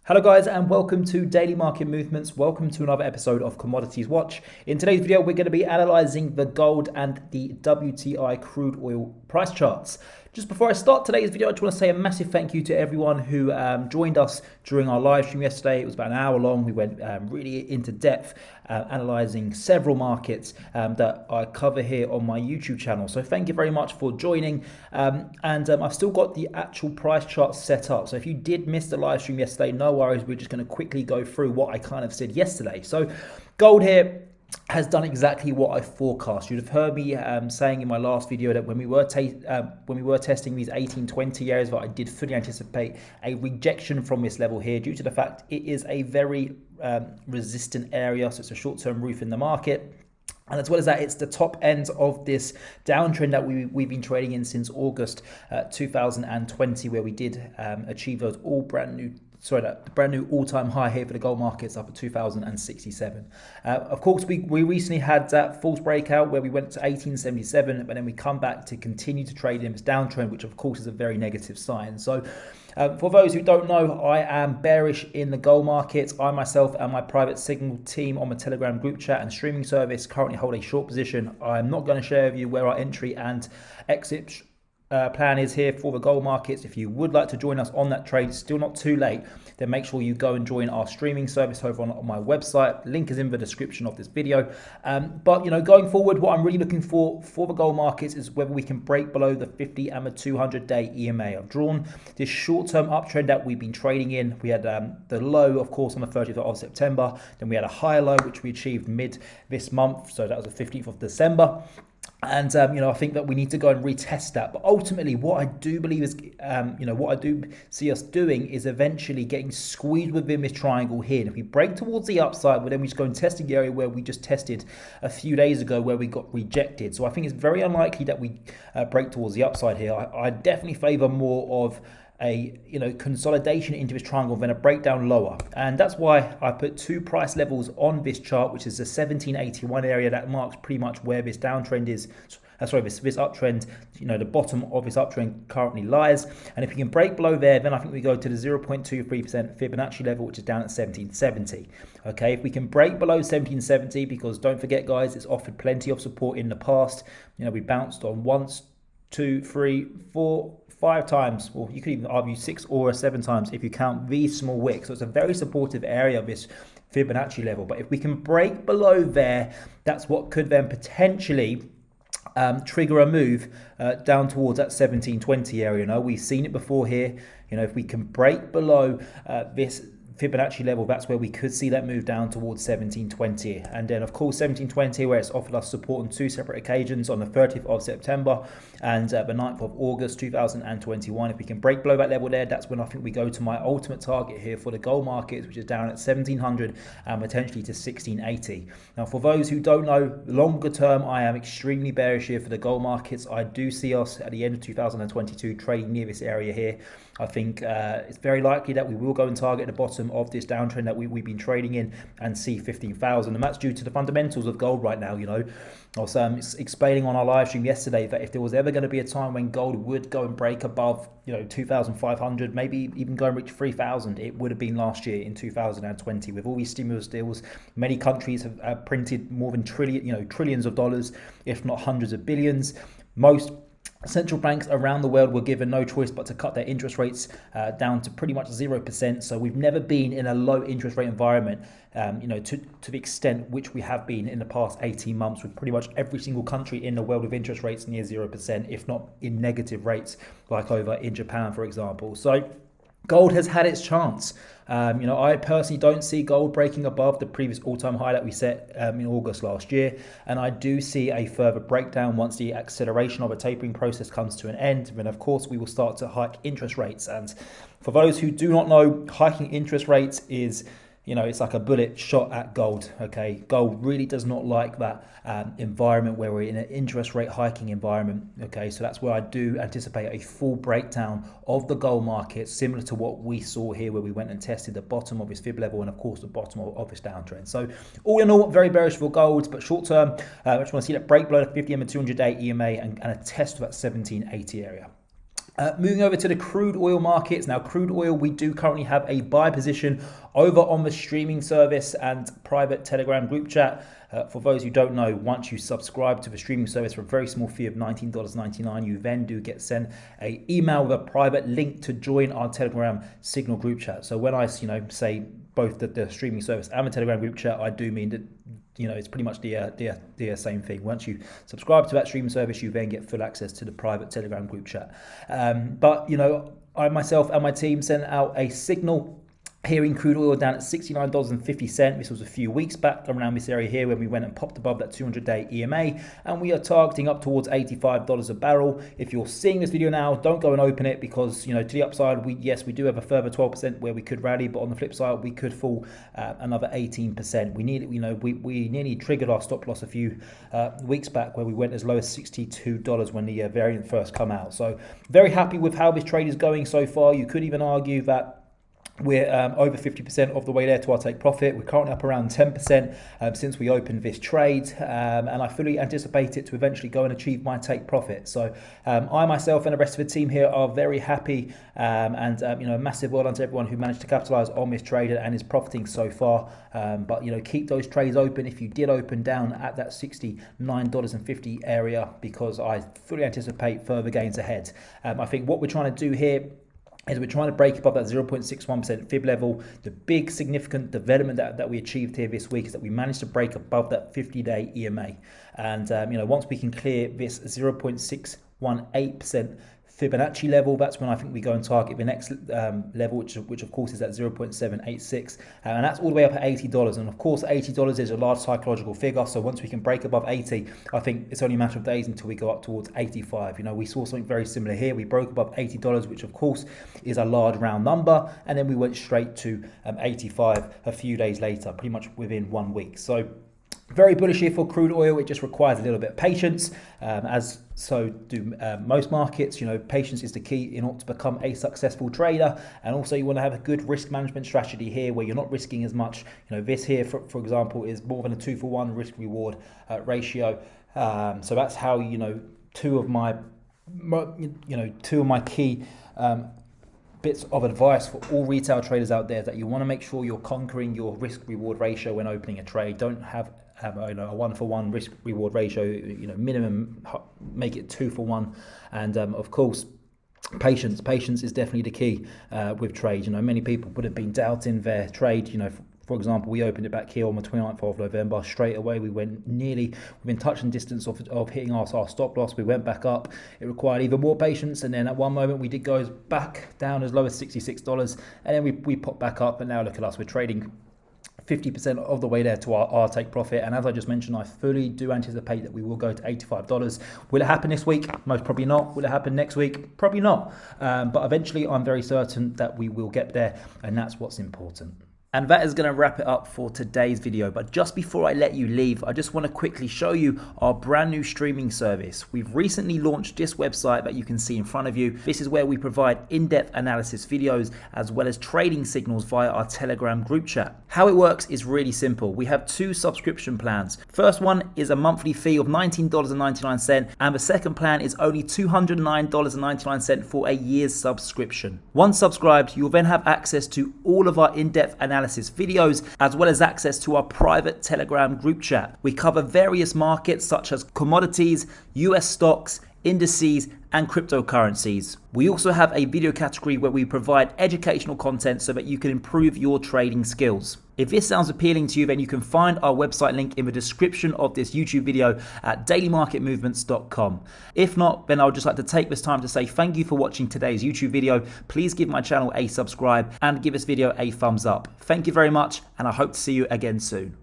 Hello guys and welcome to Daily Market Movements. Welcome to another episode of Commodities Watch. In today's video, we're going to be analysing the gold and the WTI crude oil price charts. Just before I start today's video, I just want to say a massive thank you to everyone who joined us during our live stream yesterday. It was about an hour long. We went really into depth analysing several markets that I cover here on my YouTube channel. So thank you very much for joining. I've still got the actual price chart set up. So if you did miss the live stream yesterday, no worries. We're just going to quickly go through what I kind of said yesterday. So gold here has done exactly what I forecast. You'd have heard me saying in my last video that when we were testing these 1820 areas, that I did fully anticipate a rejection from this level here due to the fact it is a very resistant area. So it's a short-term roof in the market. And as well as that, it's the top end of this downtrend that we've been trading in since August 2020, where we did achieve those brand new all-time high here for the gold markets up at 2,067. Of course, we recently had that false breakout where we went to 1877, but then we come back to continue to trade in this downtrend, which of course is a very negative sign. So for those who don't know, I am bearish in the gold markets. I myself and my private signal team on my Telegram group chat and streaming service currently hold a short position. I'm not going to share with you where our entry and exit plan is here for the gold markets. If you would like to join us on that trade, still not too late, then make sure you go and join our streaming service over on my website. Link is in the description of this video. But going forward, what I'm really looking for the gold markets is whether we can break below the 50 and the 200-day EMA. I've drawn this short-term uptrend that we've been trading in. We had the low, of course, on the 30th of September. Then we had a higher low, which we achieved mid this month. So that was the 15th of December. And, I think that we need to go and retest that. But ultimately, what I do believe is, what I do see us doing is eventually getting squeezed within this triangle here. And if we break towards the upside, well, then we just go and test the area where we just tested a few days ago where we got rejected. So I think it's very unlikely that we break towards the upside here. I definitely favor more of a consolidation into this triangle than a breakdown lower, and that's why I put two price levels on this chart, which is the 1781 area that marks pretty much where this downtrend is. This uptrend, the bottom of this uptrend currently lies. And if we can break below there, then I think we go to the 0.23% Fibonacci level, which is down at 1770. Okay, if we can break below 1770, because don't forget, guys, it's offered plenty of support in the past. We bounced on once, 2, 3, 4, 5 times, or you could even argue 6 or 7 times if you count these small wicks. So it's a very supportive area of this Fibonacci level. But if we can break below there, that's what could then potentially trigger a move down towards that 1720 area. We've seen it before here. If we can break below this Fibonacci level, that's where we could see that move down towards 1720. And then of course 1720, where it's offered us support on two separate occasions, on the 30th of September and the 9th of August 2021. If we can break below that level there, that's when I think we go to my ultimate target here for the gold markets, which is down at 1700 and potentially to 1680. Now, for those who don't know, longer term, I am extremely bearish here for the gold markets. I do see us at the end of 2022 trading near this area here. I think it's very likely that we will go and target the bottom of this downtrend that we've been trading in and see 15,000, and that's due to the fundamentals of gold right now. I was explaining on our live stream yesterday that if there was ever going to be a time when gold would go and break above 2,500, maybe even go and reach 3,000, it would have been last year in 2020. With all these stimulus deals, many countries have printed more than trillions of dollars, if not hundreds of billions. Most central banks around the world were given no choice but to cut their interest rates down to pretty much 0%. So we've never been in a low interest rate environment, to the extent which we have been in the past 18 months, with pretty much every single country in the world with interest rates near 0%, if not in negative rates, like over in Japan, for example. So gold has had its chance. I personally don't see gold breaking above the previous all-time high that we set in August last year. And I do see a further breakdown once the acceleration of a tapering process comes to an end. Then, of course, we will start to hike interest rates. And for those who do not know, hiking interest rates is it's like a bullet shot at gold. Okay, gold really does not like that environment where we're in an interest rate hiking environment. Okay, so that's where I do anticipate a full breakdown of the gold market, similar to what we saw here, where we went and tested the bottom of this fib level and of course the bottom of this downtrend. So all in all, very bearish for gold, but short term, I just want to see that break below the 50 and 200-day EMA and a test of that 1780 area. Moving over to the crude oil markets. Now, crude oil, we do currently have a buy position over on the streaming service and private Telegram group chat. For those who don't know, once you subscribe to the streaming service for a very small fee of $19.99, you then do get sent an email with a private link to join our Telegram Signal group chat. So when I, say both the streaming service and the Telegram group chat, I do mean that it's pretty much the same thing. Once you subscribe to that streaming service, you then get full access to the private Telegram group chat. But I myself and my team sent out a signal here in crude oil down at $69.50. This was a few weeks back around this area here when we went and popped above that 200-day EMA, and we are targeting up towards $85 a barrel. If you're seeing this video now, don't go and open it, because to the upside, we do have a further 12% where we could rally, but on the flip side, we could fall another 18%. We nearly triggered our stop loss a few weeks back where we went as low as $62 when the variant first come out. So very happy with how this trade is going so far. You could even argue that we're over 50% of the way there to our take profit. We're currently up around 10% since we opened this trade, and I fully anticipate it to eventually go and achieve my take profit. So I myself and the rest of the team here are very happy, and massive well done to everyone who managed to capitalize on this trade and is profiting so far. But keep those trades open if you did open down at that $69.50 area, because I fully anticipate further gains ahead. I think what we're trying to do here is we're trying to break above that 0.61% fib level. The big significant development that we achieved here this week is that we managed to break above that 50-day EMA. And, once we can clear this 0.618% Fibonacci level, that's when I think we go and target the next level, which of course is at 0.786, and that's all the way up at $80. And of course, $80 is a large psychological figure. So once we can break above 80, I think it's only a matter of days until we go up towards 85. We saw something very similar here. We broke above $80, which of course is a large round number, and then we went straight to 85 a few days later, pretty much within 1 week. So very bullish here for crude oil. It just requires a little bit of patience, as so do most markets. Patience is the key in order to become a successful trader. And also you want to have a good risk management strategy here where you're not risking as much. This here, for example, is more than a 2-for-1 risk reward ratio. So that's how, two of my key bits of advice for all retail traders out there, that you want to make sure you're conquering your risk reward ratio when opening a trade. Don't have a 1-for-1 risk reward ratio. Minimum, make it 2-for-1, and of course patience is definitely the key with trades. Many people would have been doubting their trade. For example, we opened it back here on the 29th of November. Straight away, we went nearly within touch and distance of hitting our stop loss. We went back up. It required even more patience. And then at one moment, we did go back down as low as $66. And then we popped back up. And now look at us. We're trading 50% of the way there to our take profit. And as I just mentioned, I fully do anticipate that we will go to $85. Will it happen this week? Most probably not. Will it happen next week? Probably not. But eventually, I'm very certain that we will get there. And that's what's important. And that is going to wrap it up for today's video. But just before I let you leave, I just want to quickly show you our brand new streaming service. We've recently launched this website that you can see in front of you. This is where we provide in-depth analysis videos as well as trading signals via our Telegram group chat. How it works is really simple. We have 2 subscription plans. First one is a monthly fee of $19.99, and the second plan is only $209.99 for a year's subscription. Once subscribed, you'll then have access to all of our in-depth analysis videos, as well as access to our private Telegram group chat. We cover various markets such as commodities, US stocks, indices, and cryptocurrencies. We also have a video category where we provide educational content so that you can improve your trading skills. If this sounds appealing to you, then you can find our website link in the description of this YouTube video at dailymarketmovements.com. If not, then I would just like to take this time to say thank you for watching today's YouTube video. Please give my channel a subscribe and give this video a thumbs up. Thank you very much, and I hope to see you again soon.